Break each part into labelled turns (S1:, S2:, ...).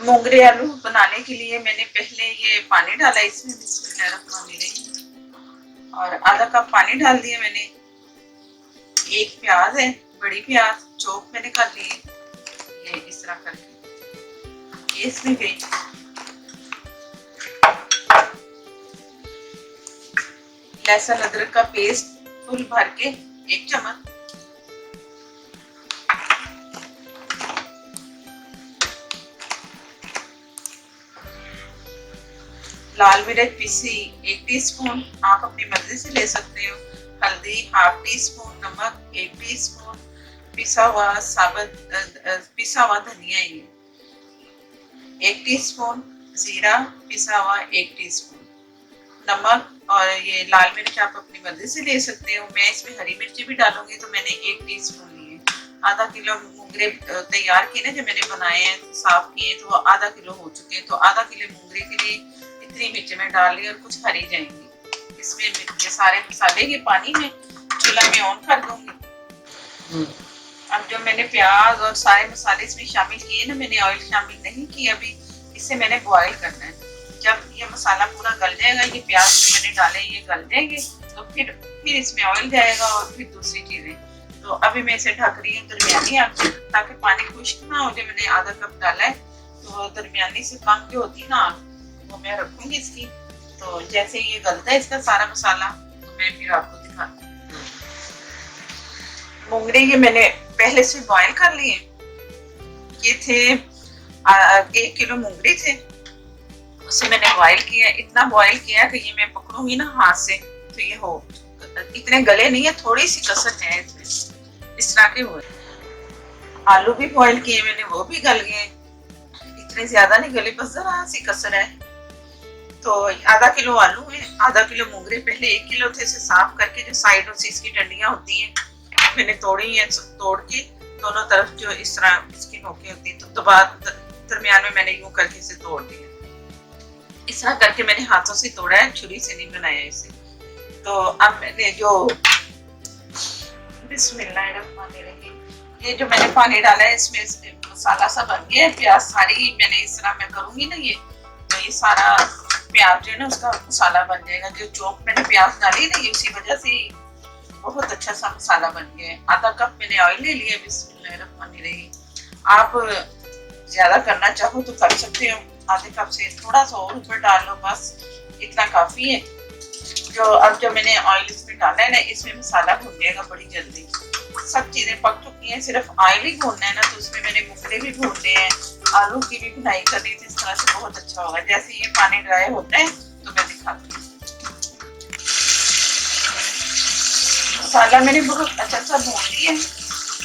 S1: मोंगरे आलू बनाने के लिए मैंने पहले ये पानी डाला, इसमें बिस्मिल्लाहिर्रहमानिर्रहीम, और आधा कप पानी डाल दिया मैंने। एक प्याज है, बड़ी प्याज चॉप मैंने कर ली है, ये इस तरह करके ये इसमें गई। लहसुन अदरक का पेस्ट फुल भर के 1 चम्मच। लाल मिर्च पीसी 1 टीस्पून, आप अपनी मर्जी से ले सकते हो। हल्दी ½ टीस्पून, नमक 1 टीस्पून, पिसा हुआ धनिया 1 टीस्पून, जीरा पिसा हुआ 1 टीस्पून, नमक, और ये लाल मिर्च आप अपनी मर्जी से ले सकते हो। मैं इसमें हरी मिर्ची भी डालूंगी तो मैंने 1 टीस्पून लिए। आधा किलो मूंगरे तैयार किए ना, जो मैंने बनाए हैं साफ किए, तो वो आधा किलो हो चुके हैं। तो आधा किलो मूंगरे के लिए इतनी मिर्च में डाल ली, और कुछ हरी जाएंगी। इसमें ये सारे मसाले के पानी में चूल्हा में ऑन कर दूंगी। अब जो मैंने प्याज और सारे मसाले इसमें शामिल किए ना, मैंने ऑयल शामिल नहीं किया अभी, इसे मैंने बॉईल करना है। जब ये मसाला पूरा गल जाएगा, ये प्याज जो मैंने डाले ये गल जाएंगे, तो फिर इसमें ऑयल जाएगा और फिर दूसरी चीजें। तो अभी मैं इसे ढक रही हूँ दरमियानी आंच पे, ताकि पानी खुश्क ना हो। जो मैंने आधा कप डाला है, तो दरमियानी से कम जो होती है ना, वो मैं रखूंगी इसकी। तो जैसे ये गलता है इसका सारा मसाला, तो मैं फिर आपको दिखाती हूँ। मोंगरे ये मैंने पहले से बॉईल कर लिए। ये थे 1 किलो मोंगरे थे, उसे मैंने बॉईल किया। इतना बॉईल किया कि ये मैं पकड़ूंगी ना हाथ से तो ये हो, इतने गले नहीं है, थोड़ी सी कसर है इसमें, इस तरह के हुए। आलू भी बॉईल किए मैंने, वो भी गल गए, इतने ज्यादा नहीं गले, बस जरा सी कसर है। तो आधा किलो आलू है, आधा किलो मोंगरे। पहले 1 किलो थे, इसे साफ करके जो साइडों से इसकी डंडियां होती हैं मैंने तोड़ी है। तोड़ के दोनों तरफ जो इस तरह इसकी नोकें होती है, तो दरमियान में मैंने यूं करके इसे तोड़ दिया। इस तरह करके मैंने हाथों से तोड़ा है, छुरी से नहीं बनाया इसे। तो अब मैंने जो बिस्मिल्लाहिर्रहमानिर्रहीम, ये जो मैंने पानी डाला है, इसमें मसाला सा बन गया है। प्याज सारी मैंने इस तरह मैं करूंगी ना, ये तो ये सारा प्याज जो है ना उसका मसाला बन जाएगा। जो चॉप मैंने प्याज डाली ना, ये उसी वजह से बहुत अच्छा सा मसाला बन गया है। आधा कप मैंने ऑयल ले लिया। बिस्मिल्लाहिर्रहमानिर्रहीम, आप ज्यादा करना चाहो तो कर सकते हो, आधे कप से थोड़ा सा और ऊपर डाल लो, बस इतना काफी है। अब जो मैंने ऑयल इसमें डाला है ना, इसमें मसाला भुन जाएगा बड़ी जल्दी। सब चीजें पक चुकी हैं, सिर्फ ऑयल ही भूनना है ना। तो उसमें मैंने मोंगरे भी भूनने हैं, आलू की भी भुनाई करनी थी। इस तरह से बहुत अच्छा होगा। जैसे ये पानी ड्राई होता है तो मैं दिखाती हूँ। मसाला मैंने बहुत अच्छा सा भून लिया,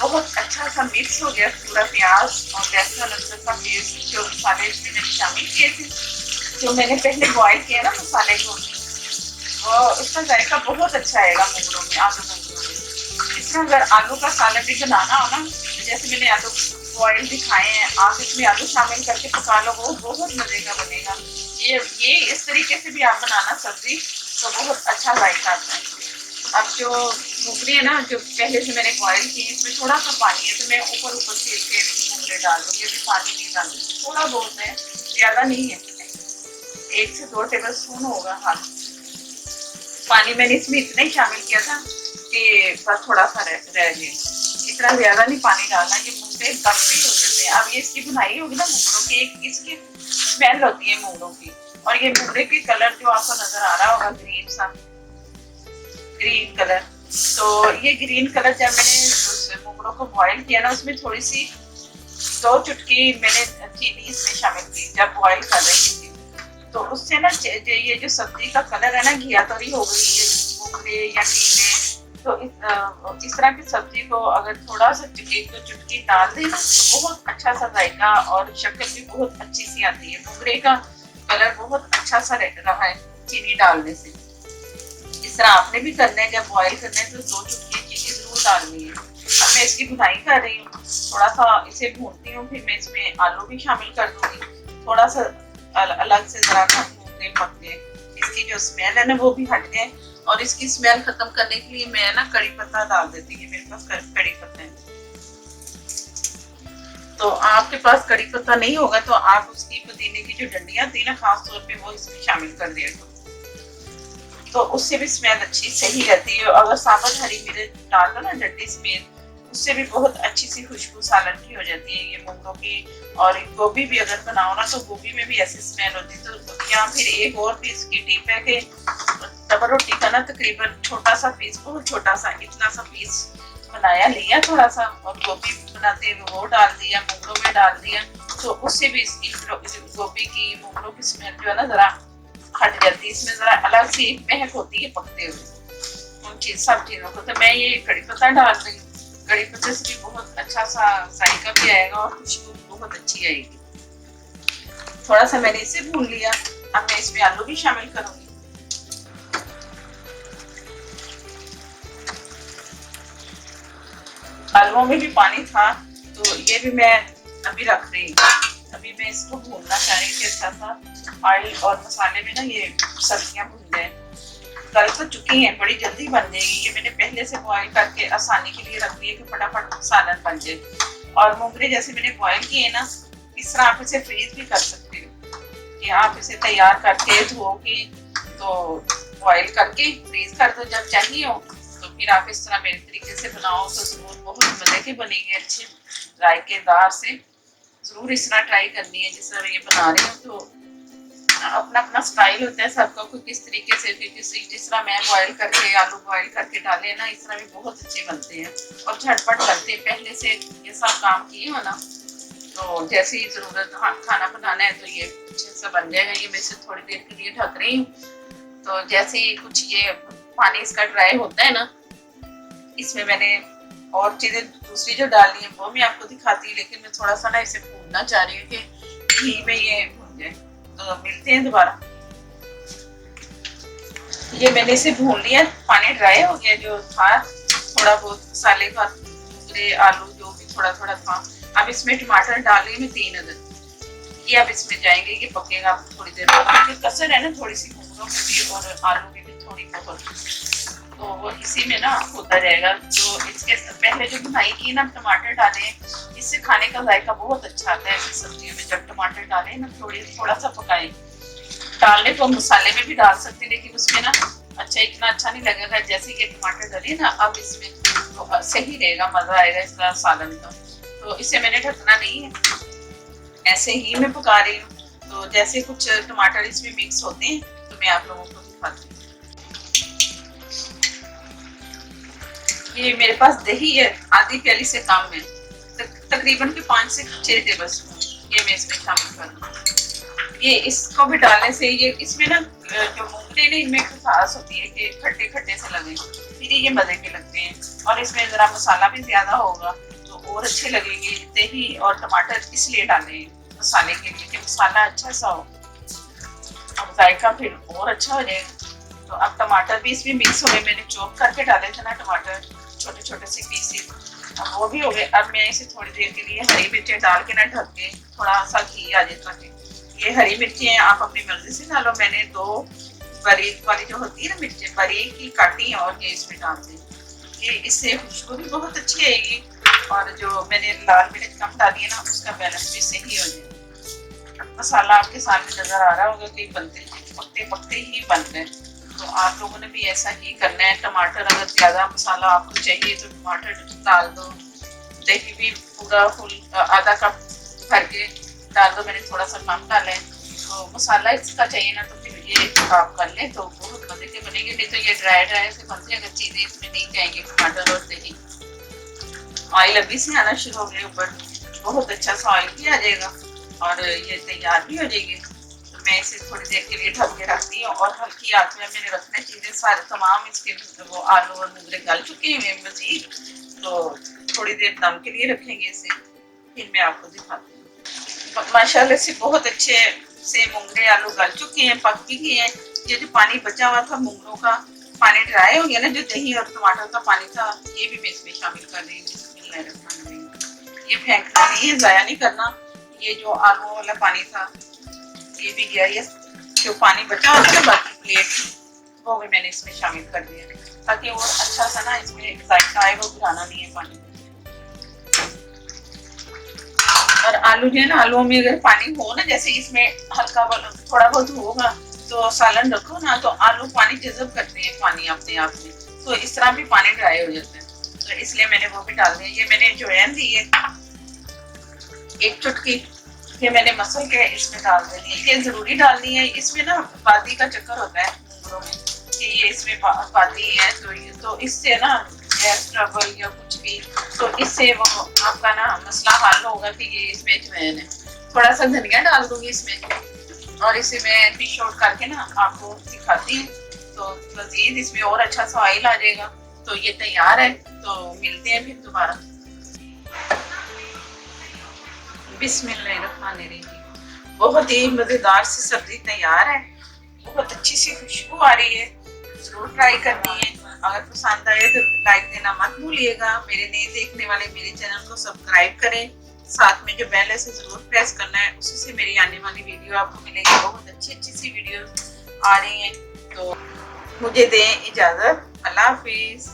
S1: बहुत अच्छा सा मिक्स हो गया पूरा प्याज और लहसुन अदरक का पेस्ट। जो मसाले इसमें मैंने शामिल किए थे, जो मैंने पहले बॉईल किया ना मसाले को, वो उसका जायका बहुत अच्छा आएगा मोंगरों में, आलू मोंगरों में। इसमें अगर आलू का सालन भी बनाना हो ना, जैसे मैंने आलू बॉईल दिखाए हैं, आप इसमें आलू शामिल करके पका लो, वो बहुत मजे का बनेगा। ये इस तरीके से भी आप बनाना सब्जी, तो बहुत अच्छा जायका आता है। अब जो मोंगरे है ना, जो पहले से मैंने बॉईल की, इसमें थोड़ा सा पानी है, तो मैं ऊपर से इसके मोंगरे डाल दूंगी। अभी पानी नहीं डालूंगी, थोड़ा बहुत है, ज्यादा नहीं है, 1 से 2 टेबल स्पून होगा। हाँ, पानी मैंने इसमें इतना ही शामिल किया था कि बस थोड़ा सा रह गया, इतना ज्यादा नहीं पानी डालना। ये मोंगरे दम पे हो जाते हैं। अब ये इसकी बुनाई होगी ना मोंगरों की, एक इसकी स्मेल होती है मोंगरों की। और ये मोंगरे की कलर जो आपको नजर आ रहा होगा, ग्रीन कलर, तो ये ग्रीन कलर जब मैंने मोंगरों को बॉईल किया ना, उसमें थोड़ी सी 2 चुटकी मैंने चीनी इसमें शामिल की जब बॉईल कर रही थी। तो उससे ना ये जो सब्जी का कलर है ना, घिया तरी हो गई है मोंगरे या कीले। तो इस तरह की सब्जी को अगर थोड़ा सा 1-2 चुटकी डाल देना, तो बहुत अच्छा सा जाएगा और शक्ल भी बहुत अच्छी सी आती है। मोंगरे का कलर बहुत अच्छा सा रहा है चीनी डालने से। इस तरह आपने भी करना है, जब बॉईल करना है तो 2 चुटकी चीनी जरूर डालनी है। अब मैं इसकी भुनाई कर रही हूँ, थोड़ा सा इसे भूनती हूँ, फिर मैं इसमें आलू भी शामिल कर दूंगी। थोड़ा सा अलग से जरा मोंगरे पक गए, इसकी जो स्मेल है ना वो भी हट गए। और इसकी स्मेल खत्म करने के लिए मैं ना कड़ी पत्ता डाल देती हूँ, मेरे पास कड़ी पत्ता है। तो आपके पास कड़ी पत्ता नहीं होगा तो आप उसकी पुदीने की जो डंडियां थी ना, खास तौर पे वो इसमें शामिल कर दिया करो, तो उससे भी स्मेल अच्छी सही रहती है। अगर साबुत हरी मिर्च डाल दो ना डंडी समेत, उससे भी बहुत अच्छी सी खुशबू सालन की हो जाती है ये मूंगों की। और गोभी भी अगर बनाओ ना तो गोभी में भी ऐसी स्मेल होती है। तो या फिर एक और भी इसकी टिप है कि तवा रोटी का ना तकरीबन छोटा सा पीस, बहुत छोटा सा, इतना सा पीस बनाया लिया थोड़ा सा, और गोभी बनाते हुए वो डाल दिया, मूंगों में डाल दिया, तो उससे भी गोभी की मूंगों की स्मेल जो है ना जरा हट जाती है। इसमें जरा अलग सी एक महक होती है पकते हुए उन सब चीजों को। तो मैं ये कड़ी पत्ता डाल रही हूँ, कड़ी पत्ते से भी बहुत अच्छा सा जायका भी आएगा और खुशबू बहुत अच्छी आएगी। थोड़ा सा मैंने इसे भून लिया, अब मैं इसमें आलू भी शामिल करूंगी। आलूओं में भी पानी था तो ये भी मैं अभी रख रही हूँ। अभी मैं इसको भूनना चाह रही थी अच्छा सा, ऑयल और मसाले में ना ये सब्जियां भून जाए। गल तो चुकी हैं, बड़ी जल्दी बन जाएगी। ये मैंने पहले से बॉईल करके आसानी के लिए रख दिए कि फटाफट सालन बन जाए। और मोंगरे जैसे मैंने बॉईल किए ना, इस तरह आप इसे फ्रीज भी कर सकते हो कि आप इसे तैयार करके धो के तो बॉईल करके फ्रीज कर दो जब चाहिए हो, तो फिर आप इस तरह मेरे तरीके से बनाओ तो जरूर बहुत मजे के बनेंगे, अच्छे जायकेदार से। जरूर इस तरह ट्राई करनी है जिस तरह ये बना रही हूँ। तो अपना अपना स्टाइल होता है सबका, कोई किस तरीके से, जिस तरह मैं बॉईल करके आलू बॉईल करके डाले ना, इस तरह भी बहुत अच्छे बनते हैं और झटपट बनते हैं। पहले से ये सब काम किए हो ना तो जैसे ही जरूरत खाना बनाना है तो ये अच्छे से बन जाएगा। ये मैं इसे थोड़ी देर के लिए ढक रही हूँ, तो जैसे ही कुछ ये पानी इसका ड्राई होता है ना, इसमें मैंने और चीजें दूसरी जो डालनी है वो मैं आपको दिखाती हूँ, लेकिन मैं थोड़ा सा ना इसे भूनना चाह रही हूँ कि घी में ये भून जाए। तो मिलते हैं दोबारा। ये मैंने इसे भून लिया, पानी ड्राई हो गया जो था, थोड़ा बहुत मसाले का आलू जो भी थोड़ा थोड़ा था। अब इसमें टमाटर डाल रही मैं 3 अदद, ये अब इसमें जाएंगे, ये पकेगा थोड़ी देर बाद। कसर है ना थोड़ी सी मूंगों में भी और आलू में भी थोड़ी बहुत, तो वो इसी में ना होता जाएगा। तो इसके पहले जो बनाई की ना टमाटर डाले, इससे खाने का जायका बहुत अच्छा आता है ऐसी सब्जियों में। जब टमाटर डाले ना थोड़ा सा पकाए, डालने को मसाले में भी डाल सकते हैं लेकिन उसमें ना अच्छा इतना अच्छा नहीं लगेगा जैसे कि टमाटर डाले ना। अब इसमें तो सही रहेगा, मजा आएगा इसका सालन का। तो इसे मैंने ढकना नहीं है, ऐसे ही मैं पका रही हूँ। तो जैसे कुछ टमाटर इसमें मिक्स होते हैं तो मैं आप लोगों को दिखाती हूँ। ये मेरे पास दही है, आधी प्याली से कम है, तकरीबन 5 से 6 टेबल स्पून ये मैं इसमें शामिल करूँगी। ये इसको भी डालने से ये इसमें ना जो मूंगफली है इनमें खटास होती है कि खट्टे खट्टे से लगे, फिर ये मजे के लगते हैं। और इसमें जरा मसाला भी ज्यादा होगा तो और अच्छे लगेंगे। दही और टमाटर इसलिए डाले मसाले के लिए कि मसाला अच्छा सा हो और जायका फिर और अच्छा हो जाएगा। तो अब टमाटर भी इसमें मिक्स हो गए, मैंने चॉप करके डाले थे ना टमाटर छोटे छोटे से पीसेस, अब वो भी हो गए। अब मैं इसे थोड़ी देर के लिए हरी मिर्चें डाल के ना ढक के थोड़ा सा घी आ जाता है। ये हरी मिर्चें आप अपनी मर्जी से डालो, मैंने 2 बारीक वाली जो होती है ना मिर्चें बारीक की काटी और ये इसमें डाल दी, ये इससे खुशबू भी बहुत अच्छी आएगी और जो मैंने लाल मिर्च कम डाली है ना उसका बैलेंस भी सही हो जाएगा। मसाला आपके सामने नजर आ रहा होगा कि बनते पकते पकते ही बन गए, तो आप लोगों ने भी ऐसा ही करना है। टमाटर अगर ज्यादा मसाला आपको चाहिए तो टमाटर डाल दो, दही भी पूरा फुल आधा कप भर के डाल दो, मैंने थोड़ा सा कम डाला है। तो मसाला इसका चाहिए ना तो फिर ये आप कर लें तो बहुत मजे के बनेंगे। नहीं तो ये ड्राई ड्राई से बनते अगर चीजें इसमें नहीं जाएंगी टमाटर और दही। ऑयल अभी से आना शुरू हो गया ऊपर, बहुत अच्छा सा ऑयल भी आ जाएगा और ये तैयार भी हो जाएगी। तो मैं इसे थोड़ी देर के लिए ढक के रखती हूँ और हल्की आंच में मैंने रखना चीजें सारे तमाम इसके वो आलू और मूंगरे गल चुके हैं मजीद, तो थोड़ी देर दम के लिए रखेंगे इसे, फिर मैं आपको दिखाती हूँ। माशाल्लाह से बहुत अच्छे से मूंगरे आलू गल चुके हैं, पक भी गए हैं। ये जो पानी बचा हुआ था मूंगरों का पानी ड्राई हो गया ना, जो दही और टमाटर का पानी था ये भी मैं इसमें शामिल कर रही हूँ। ये फेंकना नहीं है, जाया नहीं करना। ये जो आलू वाला पानी था ये भी गया, ये जो पानी बचा होता है ना बाकी प्लेट, वो भी मैंने इसमें शामिल कर दिया ताकि वो अच्छा सा ना इसमें जायका आए, वो गिराना नहीं है पानी। और आलू जो है ना, आलूओं में अगर पानी हो ना, जैसे इसमें हल्का थोड़ा बहुत होगा तो सालन रखो ना तो आलू पानी जज़ब करते हैं पानी अपने आप में, तो इस तरह भी पानी ड्राई हो जाता है, तो इसलिए मैंने वो भी डाल दिया। ये मैंने अजवाइन दी है 1 चुटकी, ये मैंने मसल के इसमें डाल देनी है। ये जरूरी डालनी है, इसमें ना बादी का चक्कर होता है मूंगरों में कि ये इसमें बादी है, तो इससे ना गैस ट्रबल या कुछ भी, तो इससे वो आपका ना मसला हल होगा कि ये इसमें अजवाइन है। थोड़ा सा धनिया डाल दूंगी इसमें, और इसे मैं डिश आउट करके ना आपको दिखाती हूँ, तो मजीद इसमें और अच्छा सा ऑयल आ जाएगा। तो ये तैयार है, तो मिलते हैं फिर दोबारा। बिस्मिल्लाहिर्रहमानिर्रहीम। बहुत ही मजेदार सी सब्जी तैयार है, बहुत अच्छी सी खुशबू आ रही है, जरूर ट्राई करनी है। अगर पसंद आए तो लाइक देना मत भूलिएगा। मेरे नए देखने वाले मेरे चैनल को सब्सक्राइब करें, साथ में जो बेल है उसे जरूर प्रेस करना है, उसी से मेरी आने वाली वीडियो आपको मिलेगी। बहुत अच्छी अच्छी सी वीडियो आ रही हैं, तो मुझे दें इजाजत। अल्लाह हाफिज।